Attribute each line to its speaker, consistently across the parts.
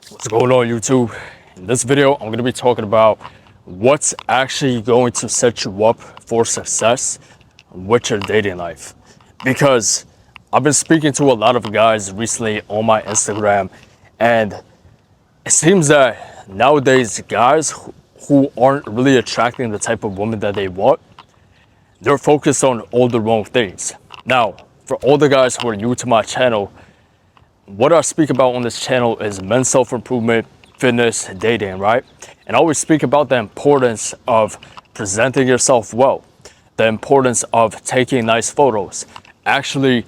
Speaker 1: What's going on, YouTube? In this video, I'm going to be talking about what's actually going to set you up for success with your dating life. Because I've been speaking to a lot of guys recently on my Instagram, and it seems that nowadays guys who aren't really attracting the type of woman that they want, they're focused on all the wrong things. Now, for all the guys who are new to my channel, what I speak about on this channel is men's self-improvement, fitness, dating, right? And I always speak about the importance of presenting yourself well, the importance of taking nice photos, actually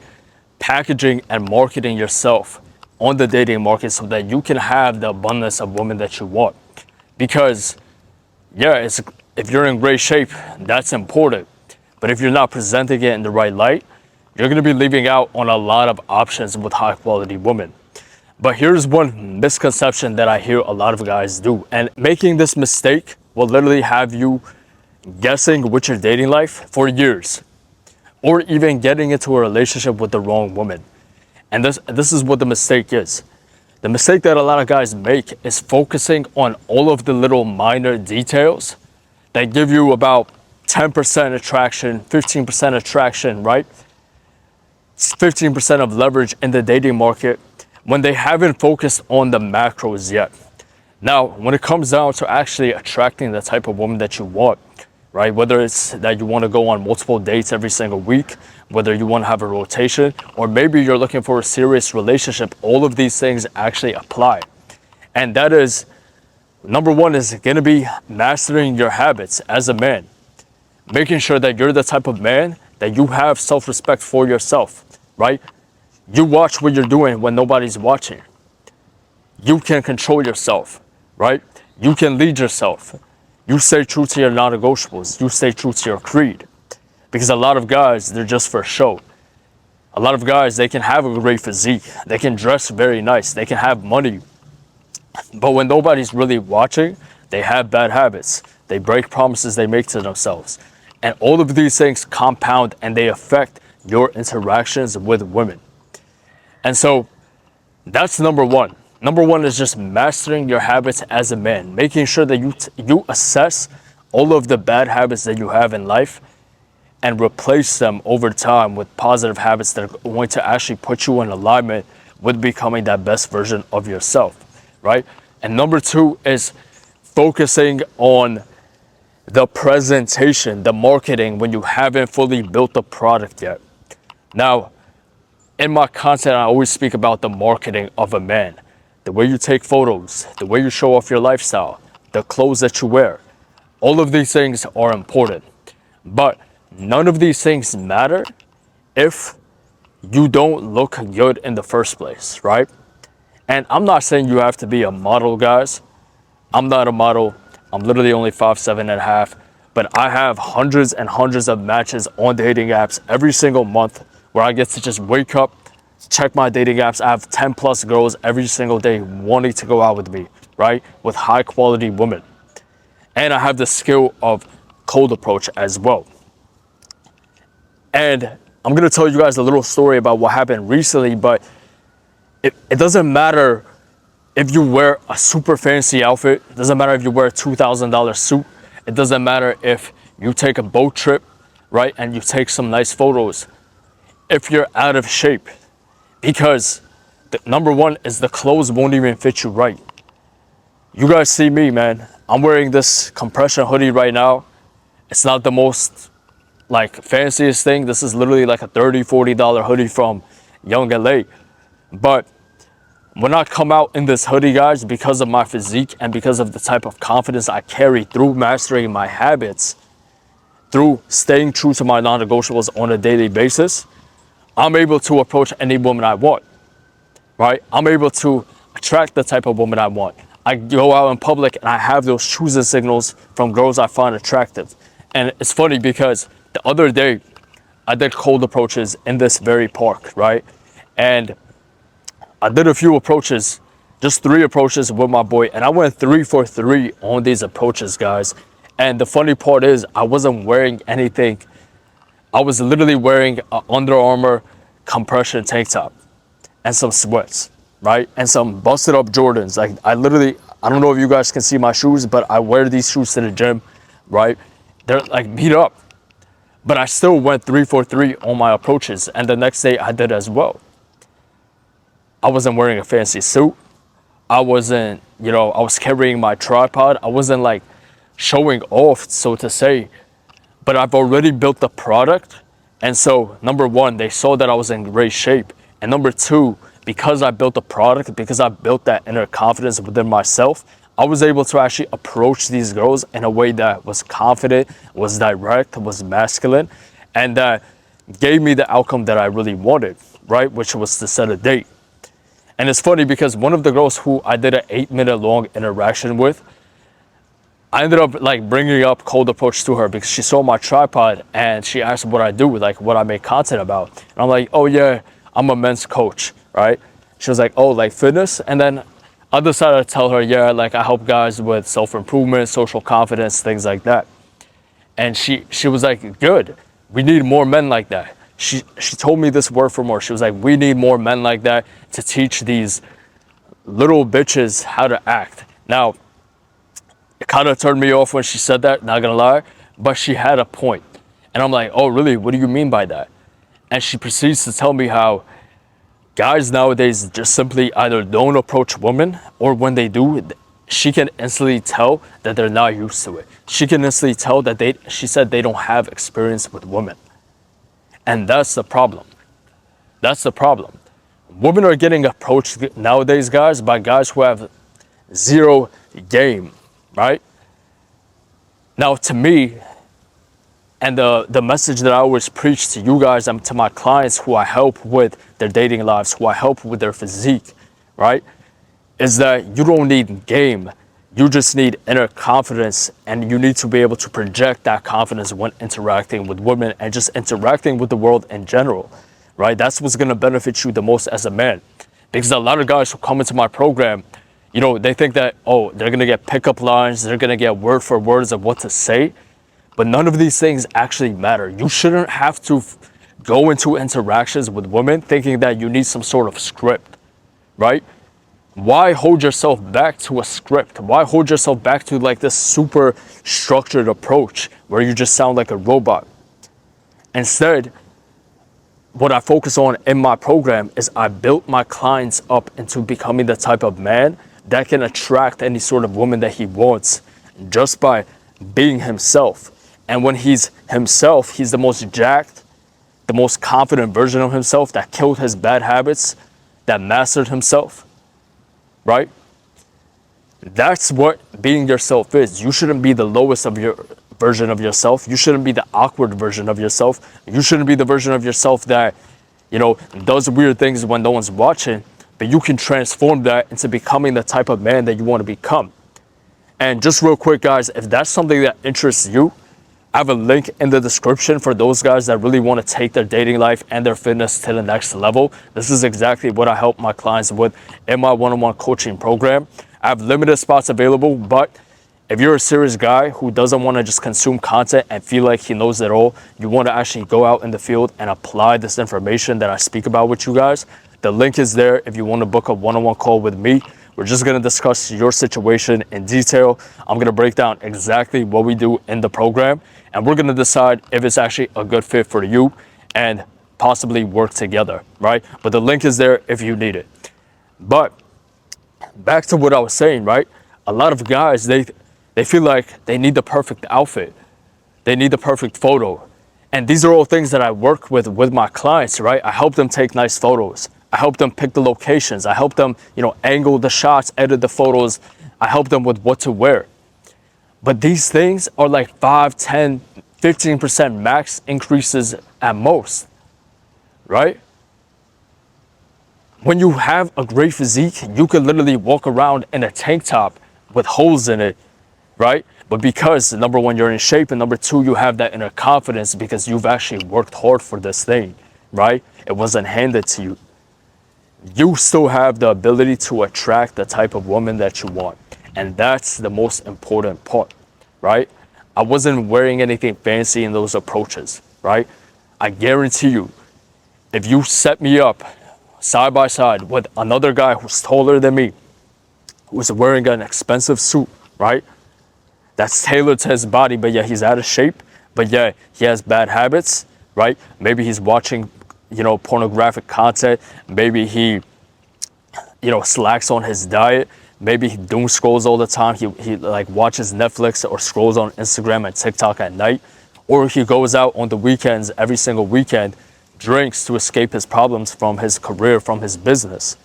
Speaker 1: packaging and marketing yourself on the dating market so that you can have the abundance of women that you want. Because yeah, if you're in great shape, that's important. But if you're not presenting it in the right light, you're going to be leaving out on a lot of options with high quality women. But here's one misconception that I hear a lot of guys do. And making this mistake will literally have you guessing with your dating life for years, or even getting into a relationship with the wrong woman. And this is what the mistake is. The mistake that a lot of guys make is focusing on all of the little minor details that give you about 10% attraction, 15% attraction, right? 15% of leverage in the dating market when they haven't focused on the macros yet. Now, when it comes down to actually attracting the type of woman that you want, right? Whether it's that you want to go on multiple dates every single week, whether you want to have a rotation, or maybe you're looking for a serious relationship, all of these things actually apply. And that is, number one is going to be mastering your habits as a man. Making sure that you're the type of man that you have self-respect for yourself, right? You watch what you're doing when nobody's watching. You can control yourself, right? You can lead yourself. You stay true to your non-negotiables. You stay true to your creed. Because a lot of guys, they're just for show. A lot of guys, they can have a great physique. They can dress very nice. They can have money. But when nobody's really watching, they have bad habits. They break promises they make to themselves. And all of these things compound and they affect your interactions with women. And so that's number one. Number one is just mastering your habits as a man, making sure that you assess all of the bad habits that you have in life and replace them over time with positive habits that are going to actually put you in alignment with becoming that best version of yourself, right? And number two is focusing on the presentation, the marketing when you haven't fully built the product yet. Now, in my content, I always speak about the marketing of a man, the way you take photos, the way you show off your lifestyle, the clothes that you wear. All of these things are important, but none of these things matter if you don't look good in the first place, right? And I'm not saying you have to be a model, guys. I'm not a model. I'm literally only 5'7.5", but I have hundreds and hundreds of matches on dating apps every single month where I get to just wake up, check my dating apps. I have 10 plus girls every single day wanting to go out with me, right? With high quality women. And I have the skill of cold approach as well. And I'm going to tell you guys a little story about what happened recently, but it doesn't matter if you wear a super fancy outfit. It doesn't matter if you wear a $2,000 suit. It doesn't matter if you take a boat trip, right? And you take some nice photos. If you're out of shape, because number one is the clothes won't even fit you right. You guys see me, man. I'm wearing this compression hoodie right now. It's not the most like fanciest thing. This is literally like a $30, $40 hoodie from Young LA. But when I come out in this hoodie, guys, because of my physique and because of the type of confidence I carry through mastering my habits, through staying true to my non-negotiables on a daily basis, I'm able to approach any woman I want, right? I'm able to attract the type of woman I want. I go out in public and I have those choosing signals from girls I find attractive. And it's funny because the other day I did cold approaches in this very park, right? And I did a few approaches, just 3 approaches with my boy, and I went 3 for 3 on these approaches, guys. And the funny part is I wasn't wearing anything. I was literally wearing an Under Armour compression tank top and some sweats. right? And some busted up Jordans. Like I literally, I don't know if you guys can see my shoes, but I wear these shoes to the gym, right? They're like beat up, but I still went 3 for 3 on my approaches. And the next day I did as well. I wasn't wearing a fancy suit. I wasn't, I was carrying my tripod. I wasn't like showing off, so to say, but I've already built the product. And so, number one, they saw that I was in great shape. And number two, because I built the product, because I built that inner confidence within myself, I was able to actually approach these girls in a way that was confident, was direct, was masculine, and that gave me the outcome that I really wanted, right? Which was to set a date. And it's funny because one of the girls who I did an 8-minute long interaction with, I ended up like bringing up cold approach to her because she saw my tripod and she asked what I do, like what I make content about. And I'm like, oh yeah, I'm a men's coach, right? She was like, oh, like fitness? And then I decided to tell her, yeah, like I help guys with self-improvement, social confidence, things like that. And she was like, good, we need more men like that. She told me this word for more. She was like, we need more men like that to teach these little bitches how to act. Now, it kind of turned me off when she said that, not gonna lie, but she had a point. And I'm like, oh, really? What do you mean by that? And she proceeds to tell me how guys nowadays just simply either don't approach women, or when they do, she can instantly tell that they're not used to it. She can instantly tell that she said they don't have experience with women. And that's the problem. That's the problem. Women are getting approached nowadays, guys, by guys who have zero game, right? Now, to me, and the message that I always preach to you guys and to my clients who I help with their dating lives, who I help with their physique, right, is that you don't need game. You just need inner confidence, and you need to be able to project that confidence when interacting with women and just interacting with the world in general, right? That's what's going to benefit you the most as a man. Because a lot of guys who come into my program, they think that, oh, they're going to get pickup lines, they're going to get word for words of what to say. But none of these things actually matter. You shouldn't have to go into interactions with women thinking that you need some sort of script, right? Why hold yourself back to a script? Why hold yourself back to like this super structured approach where you just sound like a robot? Instead, what I focus on in my program is I built my clients up into becoming the type of man that can attract any sort of woman that he wants just by being himself. And when he's himself, he's the most jacked, the most confident version of himself that killed his bad habits, that mastered himself, right? That's what being yourself is. You shouldn't be the lowest of your version of yourself. You shouldn't be the awkward version of yourself. You shouldn't be the version of yourself that, does weird things when no one's watching, but you can transform that into becoming the type of man that you want to become. And just real quick, guys, if that's something that interests you, I have a link in the description for those guys that really want to take their dating life and their fitness to the next level. This is exactly what I help my clients with in my one-on-one coaching program. I have limited spots available, but if you're a serious guy who doesn't want to just consume content and feel like he knows it all, you want to actually go out in the field and apply this information that I speak about with you guys, the link is there if you want to book a one-on-one call with me. We're just going to discuss your situation in detail. I'm going to break down exactly what we do in the program, and we're going to decide if it's actually a good fit for you and possibly work together, right? But the link is there if you need it. But back to what I was saying, right? A lot of guys, they feel like they need the perfect outfit. They need the perfect photo. And these are all things that I work with my clients, right? I help them take nice photos. I help them pick the locations. I help them, angle the shots, edit the photos. I help them with what to wear. But these things are like 5, 10, 15% max increases at most, right? When you have a great physique, you can literally walk around in a tank top with holes in it, right? But because, number one, you're in shape, and number two, you have that inner confidence because you've actually worked hard for this thing, right? It wasn't handed to you. You still have the ability to attract the type of woman that you want. And that's the most important part, right? I wasn't wearing anything fancy in those approaches, right? I guarantee you, if you set me up side by side with another guy who's taller than me, who's wearing an expensive suit, right? That's tailored to his body, but yeah, he's out of shape, but yeah, he has bad habits, right? Maybe he's watching, pornographic content. Maybe he, slacks on his diet. Maybe he doom scrolls all the time. He like watches Netflix or scrolls on Instagram and TikTok at night. Or he goes out on the weekends, every single weekend, drinks to escape his problems from his career, from his business.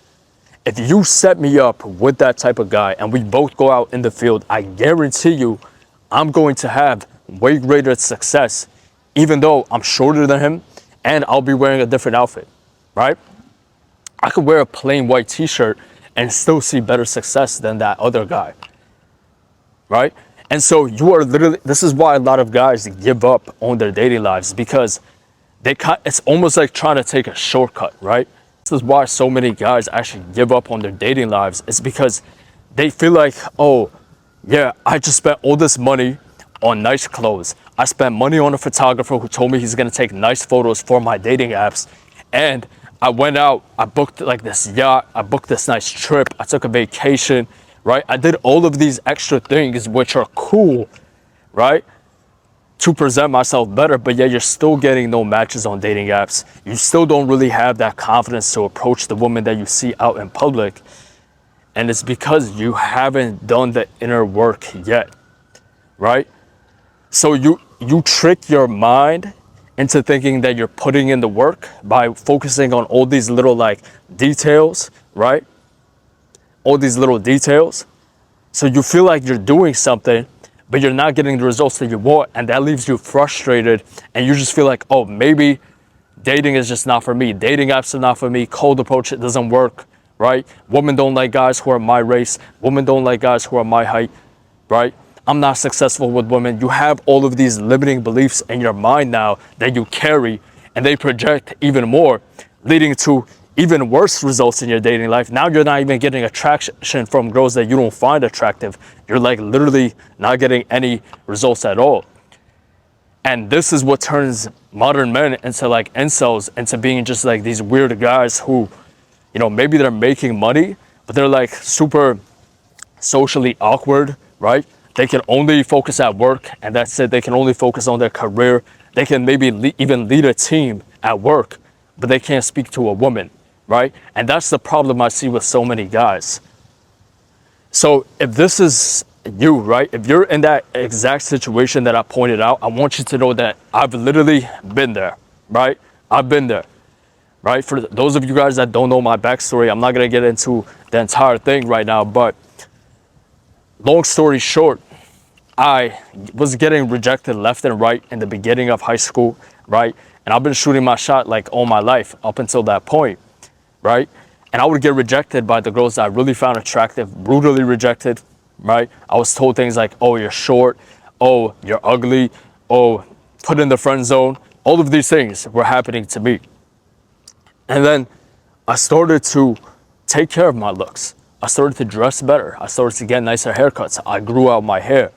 Speaker 1: If you set me up with that type of guy and we both go out in the field, I guarantee you I'm going to have way greater success, even though I'm shorter than him and I'll be wearing a different outfit, right? I could wear a plain white t-shirt and still see better success than that other guy, right? And so you are literally, this is why a lot of guys give up on their dating lives, because it's almost like trying to take a shortcut, right? This is why so many guys actually give up on their dating lives. It's because they feel like, oh, yeah, I just spent all this money on nice clothes. I spent money on a photographer who told me he's gonna take nice photos for my dating apps. And I went out, I booked like this yacht, I booked this nice trip, I took a vacation, right? I did all of these extra things which are cool, right? To present myself better, but yet you're still getting no matches on dating apps. You still don't really have that confidence to approach the woman that you see out in public. And it's because you haven't done the inner work yet, right? So you trick your mind into thinking that you're putting in the work by focusing on all these little like details, right? All these little details. So you feel like you're doing something, but you're not getting the results that you want, and that leaves you frustrated, and you just feel like, oh, maybe dating is just not for me. Dating apps are not for me. Cold approach, it doesn't work, right? Women don't like guys who are my race. Women don't like guys who are my height, right? I'm not successful with women. You have all of these limiting beliefs in your mind now that you carry, and they project even more, leading to even worse results in your dating life. Now you're not even getting attraction from girls that you don't find attractive. You're like literally not getting any results at all. And this is what turns modern men into like incels, into being just like these weird guys who, maybe they're making money, but they're like super socially awkward, right? They can only focus at work, and that's it. They can only focus on their career. They can maybe even lead a team at work, but they can't speak to a woman, right? And that's the problem I see with so many guys. So if this is you, right? If you're in that exact situation that I pointed out, I want you to know that I've literally been there, right? I've been there, right? For those of you guys that don't know my backstory, I'm not going to get into the entire thing right now, but long story short, I was getting rejected left and right in the beginning of high school, right? And I've been shooting my shot like all my life up until that point, right? And I would get rejected by the girls that I really found attractive, brutally rejected, right? I was told things like, oh, you're short, oh, you're ugly, oh, put in the friend zone. All of these things were happening to me. And then I started to take care of my looks. I started to dress better. I started to get nicer haircuts. I grew out my hair,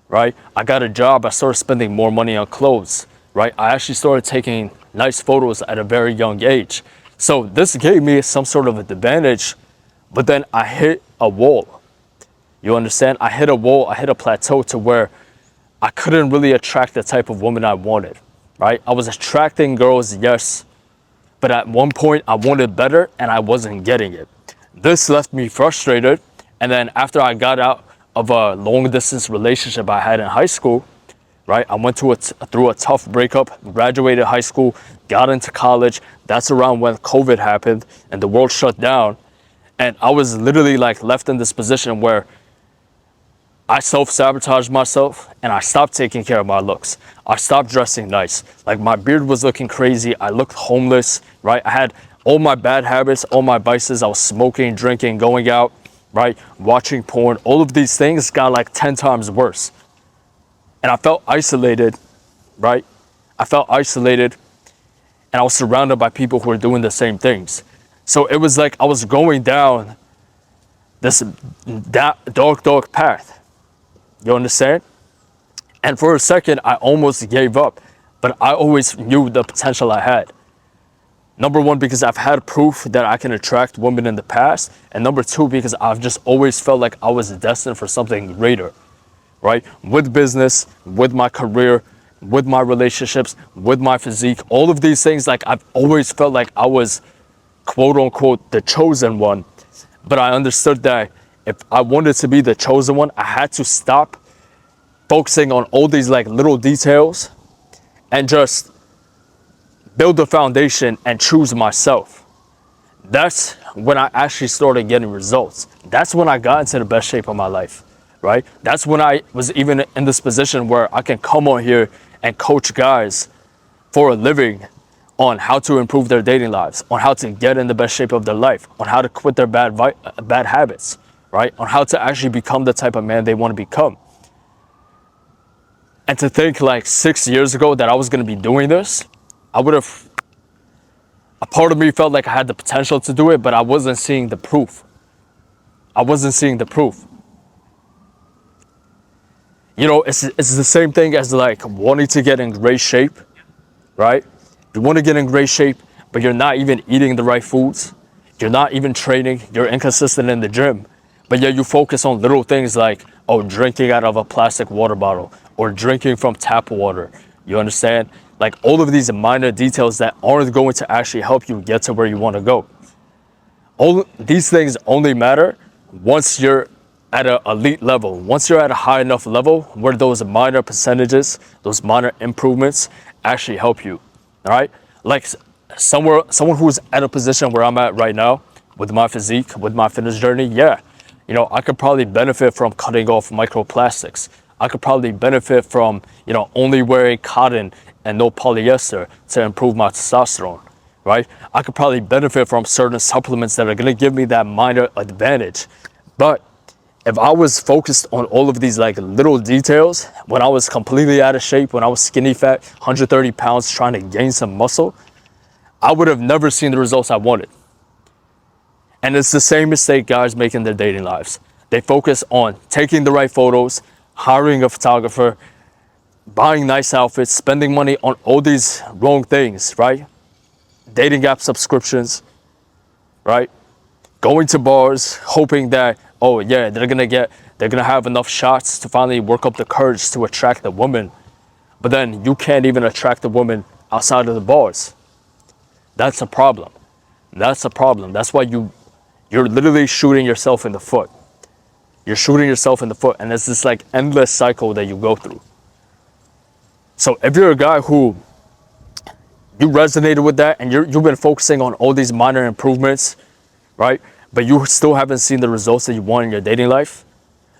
Speaker 1: right? I got a job. I started spending more money on clothes, right? I actually started taking nice photos at a very young age. So this gave me some sort of advantage, but then I hit a wall. You understand? I hit a wall, I hit a plateau to where I couldn't really attract the type of woman I wanted, right? I was attracting girls, yes, but at one point I wanted better and I wasn't getting it. This left me frustrated. And then after I got out of a long distance relationship I had in high school, right? I went through a tough breakup, graduated high school, got into college. That's around when COVID happened and the world shut down. And I was literally like left in this position where I self-sabotaged myself and I stopped taking care of my looks. I stopped dressing nice. Like my beard was looking crazy. I looked homeless, right? I had all my bad habits, all my vices. I was smoking, drinking, going out, right? Watching porn. All of these things got like 10 times worse. And I felt isolated, right? I felt isolated and I was surrounded by people who were doing the same things. So it was like I was going down this dark path. You understand? And for a second, I almost gave up, but I always knew the potential I had. Number one, because I've had proof that I can attract women in the past. And number two, because I've just always felt like I was destined for something greater, right? With business, with my career, with my relationships, with my physique, all of these things, like I've always felt like I was quote unquote the chosen one. But I understood that if I wanted to be the chosen one, I had to stop focusing on all these like little details and just build the foundation and choose myself. That's when I actually started getting results. That's when I got into the best shape of my life, right? That's when I was even in this position where I can come on here and coach guys for a living on how to improve their dating lives, on how to get in the best shape of their life, on how to quit their bad habits, right? On how to actually become the type of man they want to become. And to think like 6 years ago that I was going to be doing this, a part of me felt like I had the potential to do it, but I wasn't seeing the proof. I wasn't seeing the proof. You know, it's the same thing as like wanting to get in great shape, right? You want to get in great shape, but you're not even eating the right foods. You're not even training. You're inconsistent in the gym. But yet you focus on little things like, oh, drinking out of a plastic water bottle or drinking from tap water. You understand? Like all of these minor details that aren't going to actually help you get to where you want to go. All these things only matter once you're at an elite level. Once you're at a high enough level where those minor percentages, those minor improvements actually help you. All right? Like someone who's at a position where I'm at right now with my physique, with my fitness journey, yeah. You know, I could probably benefit from cutting off microplastics. I could probably benefit from, you know, only wearing cotton and no polyester to improve my testosterone, right? I could probably benefit from certain supplements that are going to give me that minor advantage. But if I was focused on all of these like little details, when I was completely out of shape, when I was skinny fat, 130 pounds trying to gain some muscle, I would have never seen the results I wanted. And it's the same mistake guys make in their dating lives. They focus on taking the right photos, hiring a photographer, buying nice outfits, spending money on all these wrong things, right? Dating app subscriptions, right? Going to bars, hoping that, oh yeah, they're gonna have enough shots to finally work up the courage to attract the woman. But then you can't even attract the woman outside of the bars. That's a problem. That's a problem. That's why you're literally shooting yourself in the foot. You're shooting yourself in the foot, and it's this like endless cycle that you go through. So if you're a guy who you resonated with that and you've been focusing on all these minor improvements, right? But you still haven't seen the results that you want in your dating life.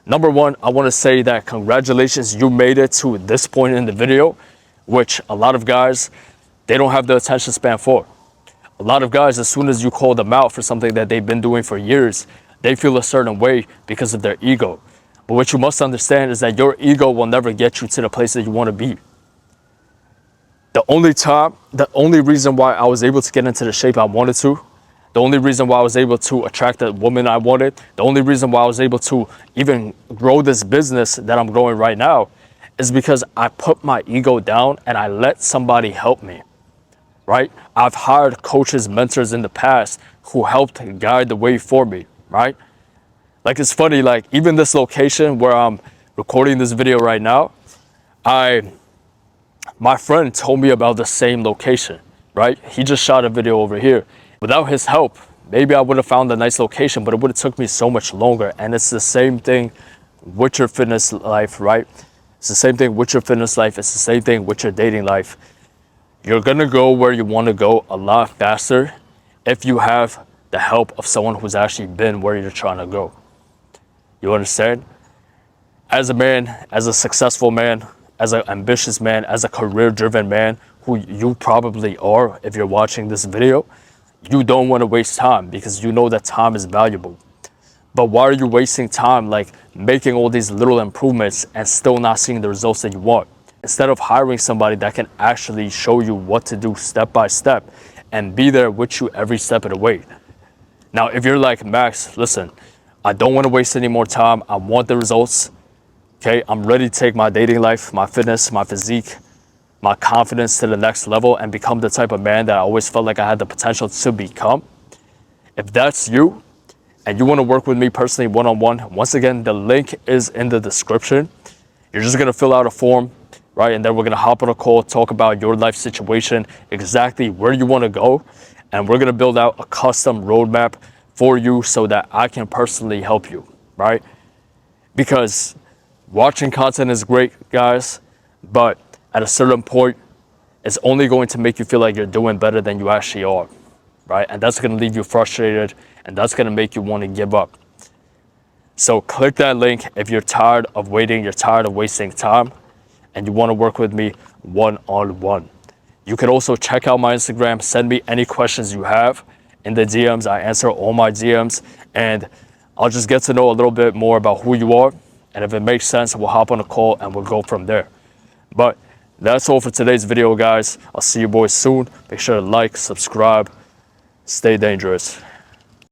Speaker 1: Number one, I want to say that congratulations, you made it to this point in the video, which a lot of guys, they don't have the attention span for. A lot of guys, as soon as you call them out for something that they've been doing for years, they feel a certain way because of their ego. But what you must understand is that your ego will never get you to the place that you want to be. The only reason why I was able to get into the shape I wanted to, the only reason why I was able to attract the woman I wanted, the only reason why I was able to even grow this business that I'm growing right now is because I put my ego down and I let somebody help me, right? I've hired coaches, mentors in the past who helped guide the way for me, right? Like it's funny, like even this location where I'm recording this video right now, my friend told me about the same location, right? He just shot a video over here. Without his help, maybe I would have found a nice location, but it would have took me so much longer. And it's the same thing with your fitness life, right? It's the same thing with your fitness life. It's the same thing with your dating life. You're gonna go where you want to go a lot faster if you have the help of someone who's actually been where you're trying to go. You understand? As a man, as a successful man, as an ambitious man, as a career-driven man, who you probably are if you're watching this video, you don't want to waste time because you know that time is valuable. But why are you wasting time like making all these little improvements and still not seeing the results that you want? Instead of hiring somebody that can actually show you what to do step by step and be there with you every step of the way. Now, if you're like, Max, listen, I don't want to waste any more time. I want the results. Okay, I'm ready to take my dating life, my fitness, my physique my confidence to the next level and become the type of man that I always felt like I had the potential to become. If that's you and you want to work with me personally one-on-one, once again, the link is in the description. You're just going to fill out a form, right? And then we're going to hop on a call, talk about your life situation, exactly where you want to go. And we're going to build out a custom roadmap for you so that I can personally help you, right? Because watching content is great, guys, but at a certain point, it's only going to make you feel like you're doing better than you actually are, right? And that's going to leave you frustrated, and that's going to make you want to give up. So click that link if you're tired of waiting, you're tired of wasting time, and you want to work with me one-on-one. You can also check out my Instagram, send me any questions you have in the DMs. I answer all my DMs, and I'll just get to know a little bit more about who you are. And if it makes sense, we'll hop on a call and we'll go from there. But that's all for today's video, guys. I'll see you boys soon. Make sure to like, subscribe, stay dangerous.